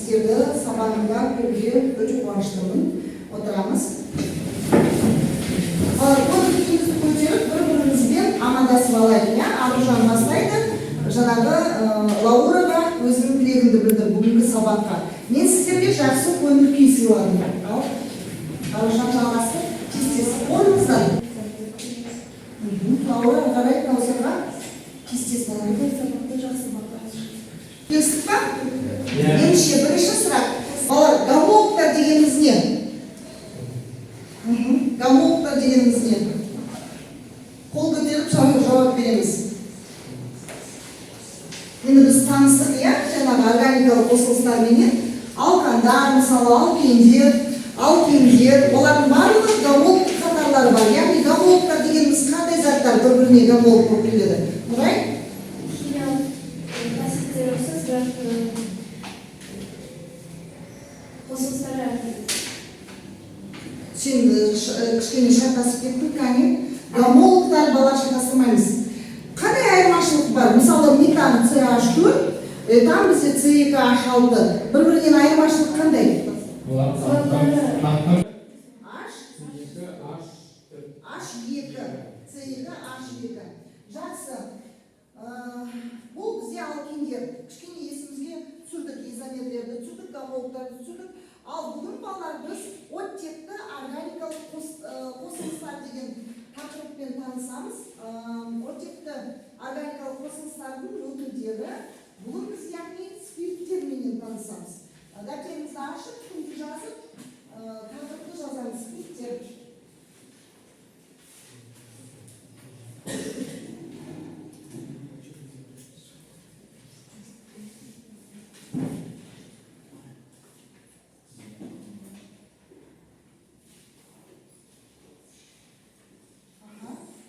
сіздерді сабағында көруге өте қуаныштымын. Отырамыз. Көңіл-күйіңізді көтеріп, бір-бірімізбен амандасып алайық. Аружан бастайды. Жаңағы Лаураға өзінің тілегімді білдір бүгінгі сабаққа. Мен сіздерге жақсы көңіл-күй сыйладым. Аружан жалғасы. Кестесі қойыңыздар. Лаура қарай Каусарға кестесі сабақты жақсы бақылады. Келістік па? Ендеше бірінші сұрақ. Балалар, гомологтар дегеніміз не? Гомологтар дегеніміз не? Қол көтеріп жауап береміз. Енді біз таныстық, жаңағы органикалық қосылыстарменен алқандар, мысалы алкендер, олардың барлығы гомолог қатарлары бар. Яғни гомологтар дегеніміз қандай заттар бір-біріне гомолог болып келеді? Нұрай? Химиялық классификация ұқсас, бірақ қосылыстары әртүрлі. Сен кішкене шатасып кеттің, кәне? Гомологтар бала шатастырмаймыз. Қандай айырмашылық бар? Мысалы, метан CH4, там бізде C2H6. Бір-бірінен айырмашылық қандай? H2, C2H2. Жақсы. Бұл бізде алкендер. Кішкене есімізге түсірдік, изомерлерді түсірдік, гомологтарды түсірдік. Ал бүгін балалар біз оттекті органикалық қосылыстар деген тақырыппен танысамыз. Оттекті органикалық қосылыстардың өкілдері. Бүгін біз яғни спирттерменен танысамыз. Дәптеріңізді ашып, күнді жазып, тақырыпты жазамыз. Спирттер.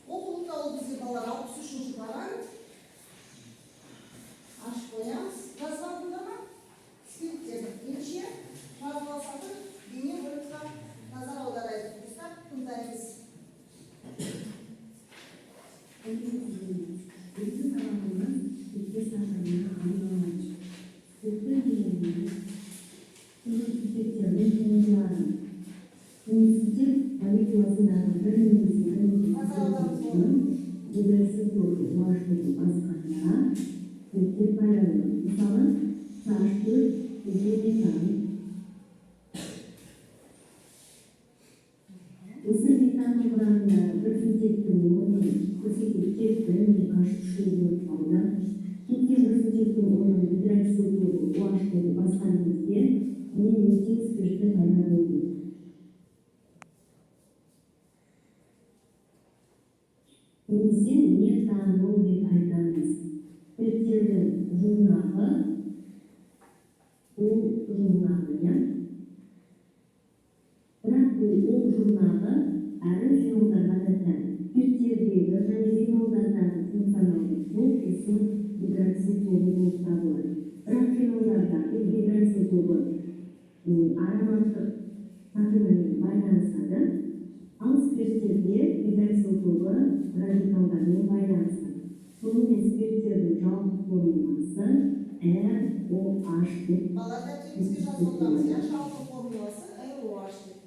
Оқулықта ол бізде балалар 63-ші параграф. Ашып қоямыз. Жазып алдыңдар ма? Спирттерді. Неше? Жазып алсаңыз, дене бұрышқа назар аударайық. Ұстап тыңдаймыз. Осы метанның құрамындағы бір сутектің орнын көрсететін қашып шығуы қалды. Кеткен бір сутектің орнын гидроксилді OH басқан кезде мен метил спирті пайда болды. Немесе метанол деп айтамыз. Спирттердің жұрнағы, ол жұрнағы, бірақ ол жұрнағы әрі фенолдарға да тән. Спирттердегі және фенолдардағы функционалды бұл кесім гидроксил тобы болып табылады. Бірақ фенолдардағы гидроксил тобы ароматтық сатымен байланысады. Ал спирттерде гидроксил тобы радикалдармен байланысады. Сонымен спирттердің жалпы формуласы ROH деп. Балалар дәптеріңізге жазып отырамыз, жалпы формуласы ROH деп.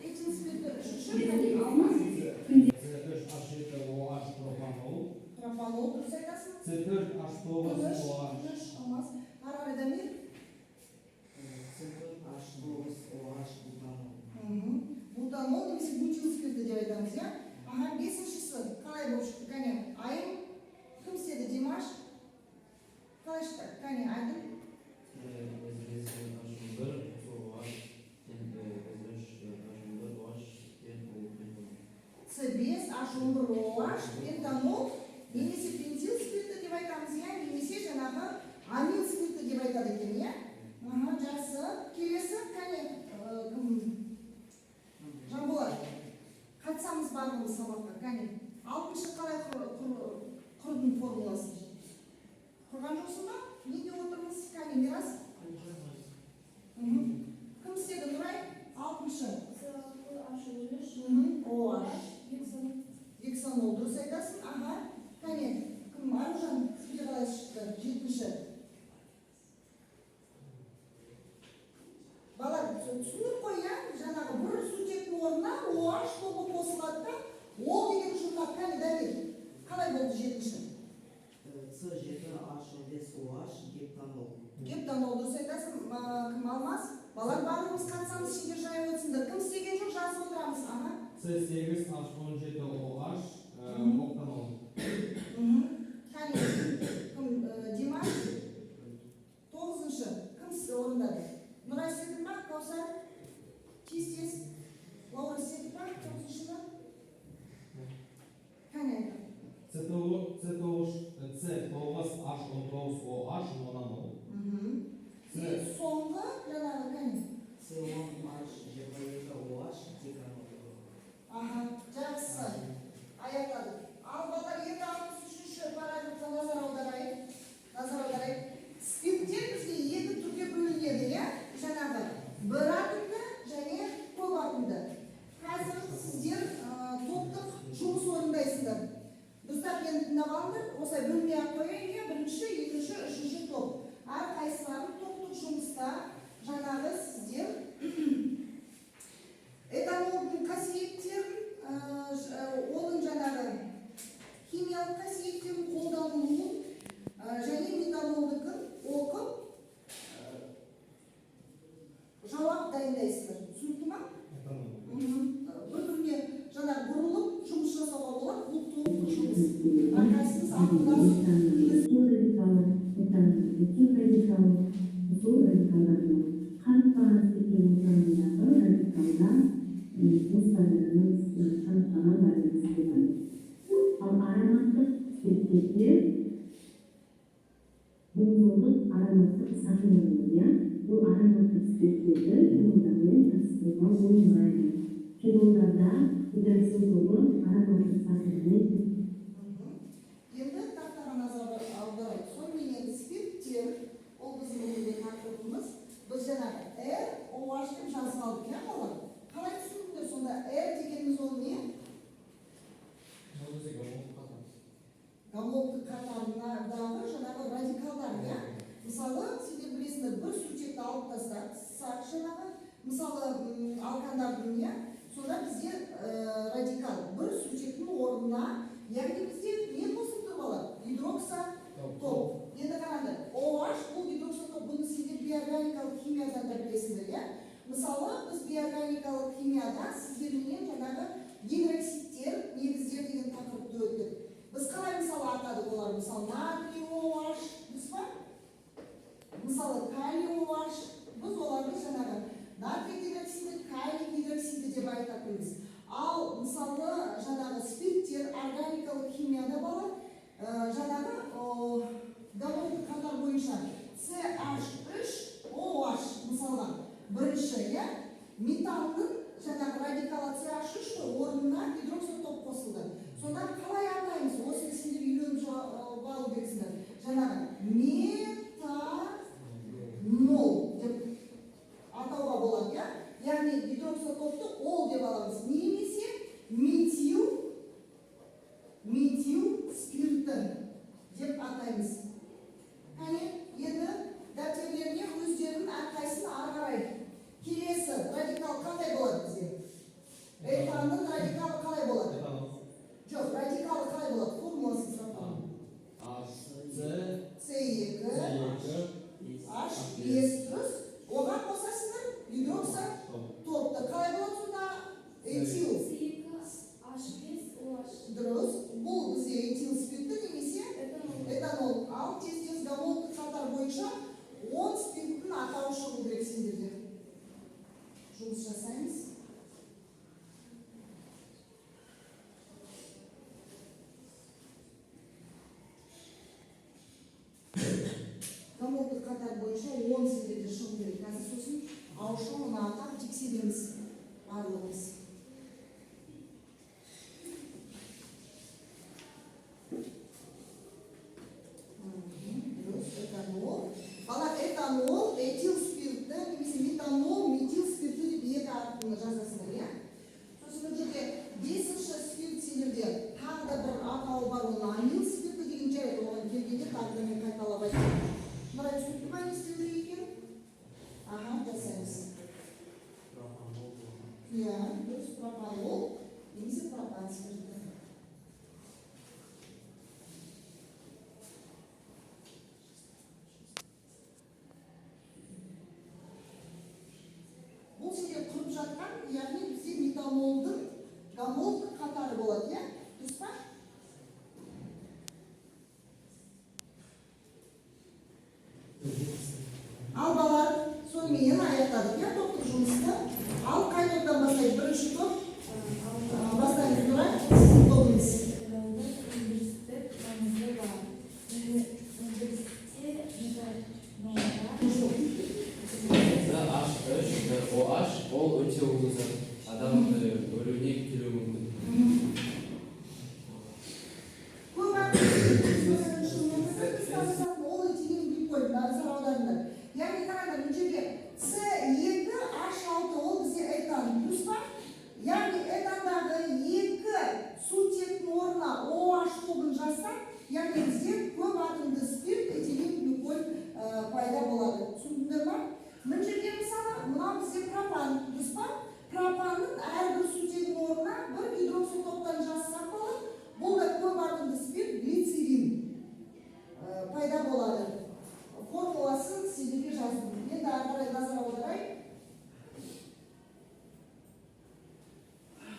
Этин спирттер үшінші алмаз. OH пропанол. Пропанол дұрыс айтасың. C4H9OH. Алмаз. Қарар Дамир. C4H9OH бутанол. Бутанол немесе бутил спирті деп айтамыз, я? Бесіншісі қалай болып шықты? Кәне, айым. Кім істеді, Димаш? Қалай шықты? Кәне, айдым. C5H11OH, пентанол, немесе пентил спирті деп айтамыз, я? Немесе жаңағы амин спирті деп айтады екен, я? Жақсы. Келесі, кәне, Жанболат. Қатсамыз барлығымыз сабаққа, кәне. 60-шы қалай құрдың формуласын? Құрған жоқсын ба? Неде отырмыз? Кәне, Мирас? Кім істеді, Нұрай? 60-шы. OH. Гексанол дұрыс айтасың. Кәне, кім? Аружан, сізге қалай шықты? 7-ші. түсініп қой, иә? Жаңағы бір сутектің орнына OH тобы қосылады да, ол деген ұжымға кәне дәлел. Қалай болды жетінші? С7H15OH гептанол. Гептанол дұрыс айтасың, кім алмас? Балар барлығымыз қатысамыз, сендер жай өтсіңдер. Кім істеген жоқ, жазып отырамыз. Ага. С8H17OH октанол. Кәне, кім Димаш? 9-шы. Кім орындады? Нұрай істедің ба? Каусар? Тез. Лаура істеді ба? 9-шыда? Кәне. C9H19OH монанол. Соңғы жаңағы кәне. С1H22OH деканол. Ага, жақсы. Аяқтадық. Ал балар енді алғыс үшінші параграфқа назар аударайық. Спирттер бізге екі түрге бөлінеді, иә? Жаңағы бір атомды және көп атомды. Қазір сіздер топтық жұмыс орындайсыңдар. Достар, енді тыңдап алыңдар, осылай бөлмей ақ қояйын, иә? Бірінші, екінші, үшінші топ. Әрқайсыларын топтық жұмыста жаңағы сіздер этанолдың қасиеттерін, оның жаңағы химиялық қасиеттерін қолданылуын және метанолдықын оқып жауап дайындайсыздар. Түсінікті ма? Бір-біріне жаңағы бұрылып жұмыс жасауға болады. Бұл топтық жұмыс. Әрқайсымыз ақылдасып сол радикалдардың қанықпаған степені құрамындағы радикалдар оспадарымыз қанықпаған байланысты. Ал ароматтық спирттерде бензолдық ароматтық сақиналар, бұл ароматтық спирттерді фенолдармен қатыстыруға болмайды. Фенолдарда гидроксил тобы ароматтық сақинамен. Енді тақтаға назар аударайық. Сонымен спирттер, ол біздің бүгінгі тақырыбымыз. Біз жаңағы OH деп жазып алдық, иә балар? Қалай түсіндіңдер сонда? Дегеніміз ол не? Гамолдық қатарындағы жаңағы радикалдар, иә? Мысалы, сендер білесіңдер, бір сутекті алып тастақ жаңағы, мысалы, алкандардың, иә? Сонда бізде радикал бір сутектің орнына, яғни бізде не қосылып тұр балар? Гидрокса топ. Енді қараңдар, OH бұл гидрокса топ, бұны сендер биорганикалық химиядан да білесіңдер, иә? Мысалы, біз биорганикалық химияда сіздермен жаңағы гидроксидтер, негіздер деген тақырыпты өттік. Біз қалай мысалы атадық олар? Мысалы, натрий OH, дұрыс па? Мысалы, калий OH, біз оларды жаңағы натрий гидроксиді, калий гидроксиді деп айтатынбыз. Ал мысалы, жаңағы спирттер органикалық химияда балар, жаңағы гамолдық қатар бойынша CH3OH мысалға бірінші, иә? Метанның жаңағы радикалы CH3 орнына гидрокса топ қосылды. Сонда қалай атаймыз? Осы сендер үйреніп алу керексіңдер. Жаңағы метанол деп атауға болады, иә? Яғни гидрокса топты ол деп аламыз. Немесе метил спирті деп атаймыз. Енді дәптерлеріне өздерінің әрқайсысын ары қарай. Келесі радикал қандай болады бізде? Этанның радикалы қалай болады? Жоқ, радикалы қалай болады? Формуласын сұрап. С2H5+, оған қосасыңдар гидрокса топты. Қалай болады сонда? Этил. H5OH. Дұрыс. Бұл бізде этил спирті немесе этанол. Ал тез гамолдық қатар бойынша 10 спирттің атауы шығу керек сендерде. Жұмыс жасаймыз. Гамолдық қатар бойынша 10 сендерде шығу керек. Қазір сосын ауышын оны атап тексереміз барлығымыз. Балар этанол, этил спирті, немесе метанол, метил спирті деп екі атымды жазасыңдар, иә? Сосын бұл жерде 5-ші спирт сендерде тағы да бір атауы бар, оны амил спирті деген жарайды, оған келгенде тағы да мен қайталап айтамын. Нұрай түсінікті ма не істеу керек екен? Ага, жасаймыз. Иә, дұрыс, пропанол немесе пропан спирті. Бұл жерде құрып жатқан, яғни бізде метанолдың гомологтық қатары болады, иә? Дұрыс па? Ал балалар, сонымен аяқтадық, иә, топтық жұмысты. Ал қай топтан бастайды? Бірінші топ бастаймыз, Нұра, сіздің тобыңыз. Университет маңызы бар. Университетте OH ол өте улы зат. Адам өліміне келуі мүмкін. Көп ол этилен гликоль, назар аударыңдар. Яғни қараңдар, бұл жерде С2H6 ол бізде этан, дұрыс па? Яғни этандағы екі сутектің орнына OH тобын жазсақ, яғни бізде көп атомды спирт, этилен гликоль пайда болады. Түсіндіңдер ма? Мына жерде мысалы, мынау бізде пропан, дұрыс па? Пропанның әрбір сутегінің орнына бір гидроксил топтан жазсақ болады. Бұл да көп атомды спирт, глицерин пайда болады. Формуласын сіздерге жаздым. Енді ары қарай назар аударайық.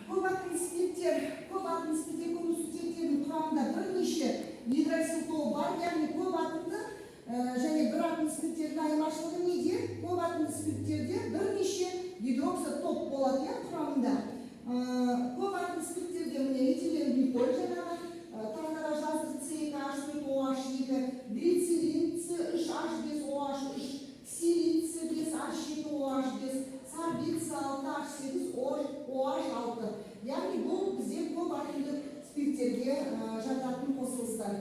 Көп атомды спирттер көмір сутектердің құрамында бірнеше гидроксил тобы бар, яғни көп атомды және бір атомды спирттердің айырмашылығы неде? Көп атомды спирттерде бірнеше гидроксил топ болады, құрамында. Көп атомды спирттерде міне этилен гликоль жаңағы таңдара жаздық C2H4OH2, глицерин C3H5OH3, силит C5H7OH5, сорбит C6H8OH6. Яғни бұл бізде көп атомды спирттерге жататын қосылыстар.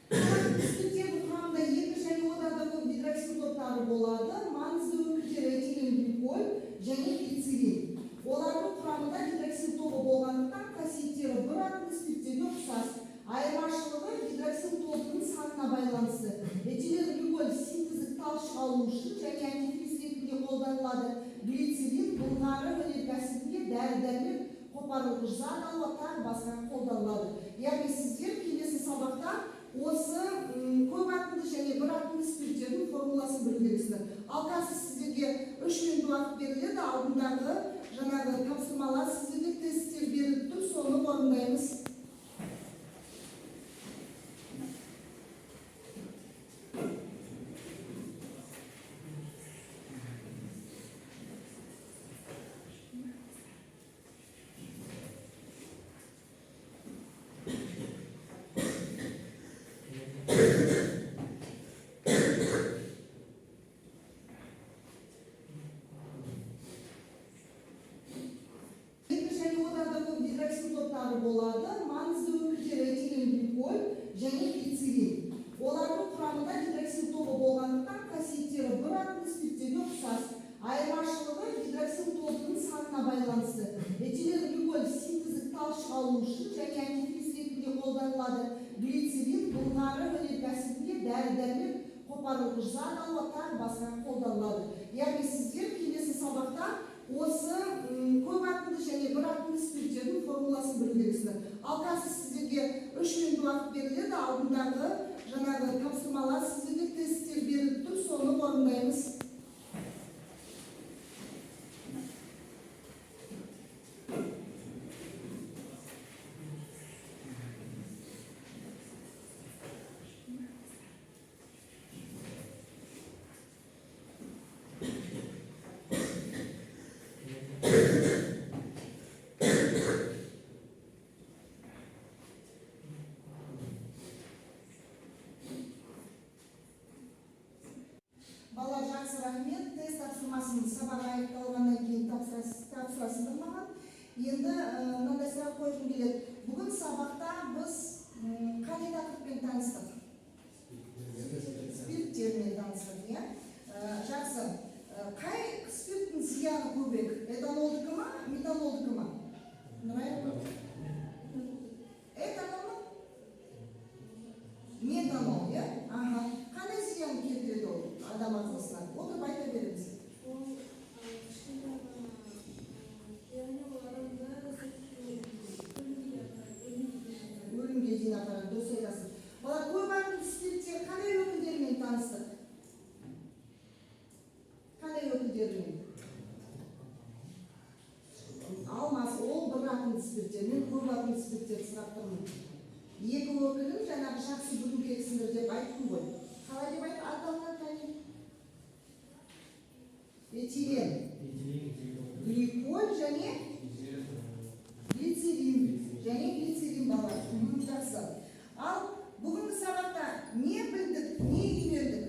Спирттердің құрамында екі және одан да көп гидроксил топтары болады. Маңызды өкілдері этилен гликоль және глицерин. Олардың құрамында гидроксил тобы болғандықтан қасиеттері бір атомды спирттерге ұқсас. Айырмашылығы гидроксил тобының санына байланысты. Этилен гликоль синтездік талшық алу үшін және антифриз ретінде қолданылады. Глицерин бұлғары өнеркәсібінде әсібінде дәрі-дәрмек қопарылғыш зат алуға тағы басқа қолданылады. Яғни сіздер келесі сабақта осы көп атомды және бір атомды спирттердің формуласын білдіресіздер. Ал қазір сіздерге 3 минут уақыт беріледі. Алдындағы жаңағы тапсырмалар сіздерге тесттер беріліп тұр, соны орындаймыз. Болады. Маңызды өкілдері этилен гликоль және глицерин. Олардың құрамында гидроксил тобы болғандықтан қасиеттері бір атомды спирттерге ұқсас. Айырмашылығы гидроксил тобының санына байланысты. Этилен гликоль синтездік талшық алу үшін және антифриз ретінде қолданылады. Глицерин бұлғары өнеркәсібінде дәрі-дәрмек қопарылғыш зат алуға тағы басқа қолданылады. Яғни сіздер келесі сабақта осы көп атомды және бір атомды спирттердің формуласын білдіресіздер. Ал қазір сіздерге 3 минут уақыт беріледі. Алдындағы жаңағы тапсырмалар сіздерге тесттер беріліп тұр, соны орындаймыз. Балалар, жақсы рахмет. Тест тапсырмасын сабақ аяқталғаннан кейін тапсырасыздар маған. Енді мынандай сұрақ қойғым келеді. Бүгін сабақта біз қандай тақырыппен таныстық? Спирттермен таныстық, иә? Жақсы. Қай спирттің зияны көбірек? Этанолдікі ма, метанолдікі ма? Этанол ма? Метанол. адам ағзасына. Отырып айта береміз. Ол кішкентай ғана яғни ол адамды Өлімге дейін апарады, дұрыс айтасыз. Бала койбаның спиртте қандай өкілдерімен таныстық? Қандай өкілдерімен? Алмас, ол бір атын спирттер, мен көп атын спирттер сұрап тұрмын. Екі өкілін жаңағы жақсы бүгін келсіңдер деп айттым ғой. Қалай деп айтты? Аталған тәне? Этилен, гликоль және глицерин бала. Жақсы. Ал бүгінгі сабақта не білдік, не үйрендік?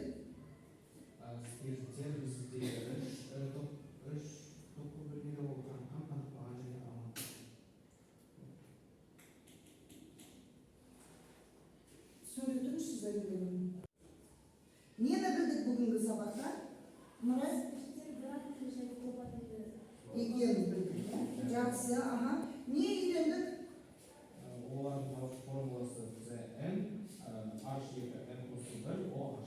Спирттер бізде үш топ бөлмелі болған қанықтаған және аман. Сөйлеп тұрыңызшы зәйділігін. Нені білдік бүгінгі сабақта? Мұрат? Екенін білдік. Жақсы, аха. Не үйрендік? Олардың формуласы бізде N, H2N қосу 1, OH.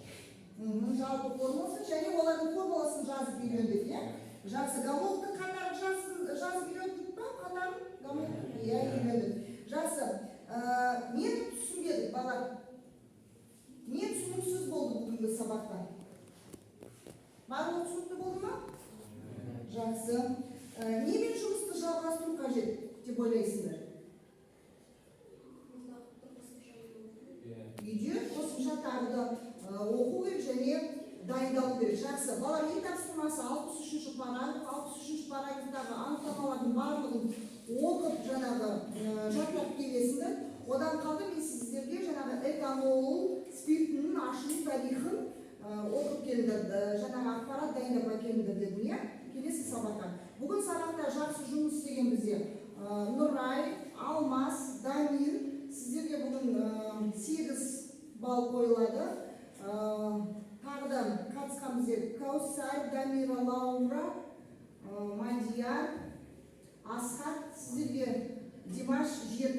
Жалпы формуласын және олардың формуласын жазып үйрендік, иә? Жақсы, головты қатарын жазып үйрендік па? Қатарын? Головты? Иә, үйрендік. Жақсы, мен түсінбедік, балар. Не түсініксіз болды бүгінгі сабақта? Барлығы түсінікті болды ма? Жақсы. Немен жұмысты жалғастыру қажет деп ойлайсыңдар? Үйде қосымша тағы да оқу керек және дайындалу керек. Жақсы. Балар үй тапсырмасы 63-ші параграф, 63-ші параграфтағы анықтамалардың барлығын оқып жаңағы жаттап келесіңдер. Одан қалды мен сіздерге жаңағы этанол спиртінің ашылу тарихын оқып келдіңдер, жаңағы ақпарат дайындап әкелдіңдер дедім, иә? Келесі сабаққа. Бүгін сабақта жақсы жұмыс істеген бізде Нұрай, Алмас, Дамир. Сіздерге бүгін 8 балл қойылады. Тағыдан қатысқан бізде Каусар, Дамира, Лаура, Мадияр, Асхат. Сіздерге Димаш 7